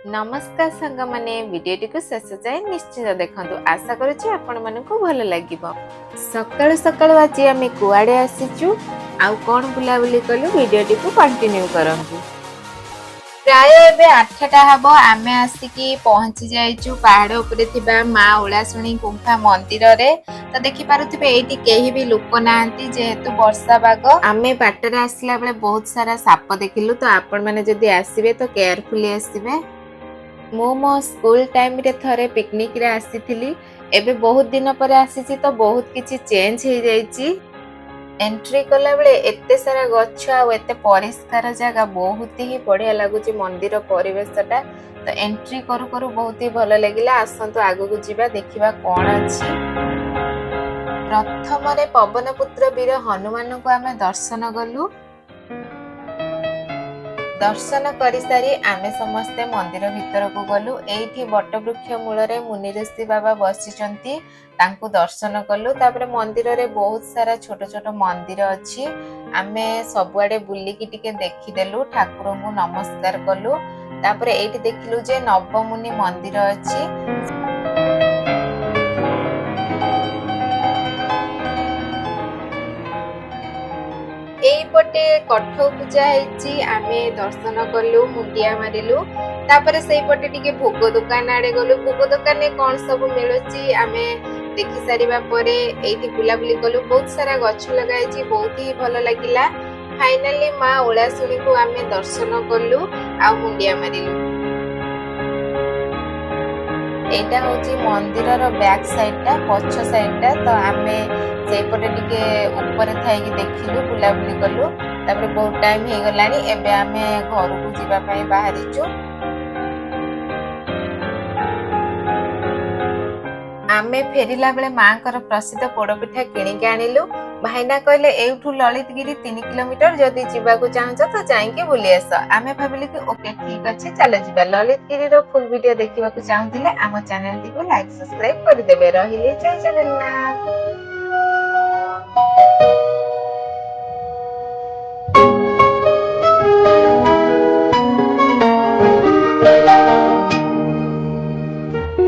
नमस्कार सांग माने वीडियोटी को शेष जाए निश्चित देखंतु आशा करूची आपण मानकु भल लागिबो। सकाळु सकाळु आज आमे कुआडे आसीचु आउ कोन बुलाबुली कलु वीडियोटी को कंटिन्यू करंतु। प्राय एबे 8टा हबो आमे आसिकी पहुंची जाइचु पहाड़ ऊपर थिबा मा ओलासुणी गुंफा मंदिर रे। तो देखि पारुथिबे एठी केही भी लोक नांती जेहेतु वर्षा बाग आमे बाटरे आसला बेले बहुत सारा साप देखिलु। तो आपण माने जदी आसीबे तो केयरफुली आसीबे। मो स्कूल टाइम रे थरे पिकनिक रे आसीथिली एबे बहुत दिन पर आसीची तो बहुत किछि चेंज हो जाइची। एंट्री कला बेले एते सारा गछ आ एते परिष्कार जगह बहुत ही बढ़िया लागुची मंदिर परिवेशटा। तो एंट्री करू करू बहुत ही भल लागिला। आसंतु आगु को जिबा देखिबा कोन अछि। प्रथम रे पवनपुत्र वीर हनुमान को आमे दर्शन गलु। दर्शन करि सारी आमे समस्ते मंदिर भितर को गलु। एठी वटवृक्ष मूल रे मुनि ऋषि बाबा बसिचंती तांको दर्शन कलु। तापरे मंदिर रे बहुत सारा छोट छोट मंदिर अछि। आमे सबुआडे बुलिकी टिके देखि देलु ठाकुर को नमस्कार कलु। तापरे एठी देखिलु जे नवमुनि मंदिर अछि। एइपटे कठौ पूजा हेची आमे दर्शन कलु मुंडिया मारिलु। तापरे सेई पटे टिके भोग दुकान आडे गलु। भोग दुकान ने कोन सब मिलुची आमे देखि सारिबा परे एइठी बुलाबुली कलु। बहुत सारा गछ लगाइची बहुत ही भल लागिला। फाइनली मा ओलासुणी को आमे दर्शन कलु आ मुंडिया मारिलु। एटा होची मंदिर रो बैक साइड टा पछ साइड टा। तो आमे सेपटे टिके ऊपर थाई देखिलु बुलाबुली कलु। तापरे बहुत टाइम हे गलानी एबे आमे घर को जिबा पई बाहरिचु। आमे फेरिला बेले मांकर प्रसिद्ध पोड़पिठा किणी के आनिलु। भाईना कहले एठू ललितगिरी 3 किलोमीटर जदी जिबा को चाहछ तो जाईके बुली आस। आमे भाबिलु कि ओके ठीक अछि चलो जिबा। ललितगिरी रो फुल वीडियो देखिबा को चाहथिले आम चैनल टी को लाइक सब्सक्राइब कर देबे। रहिले जय जगन्नाथ।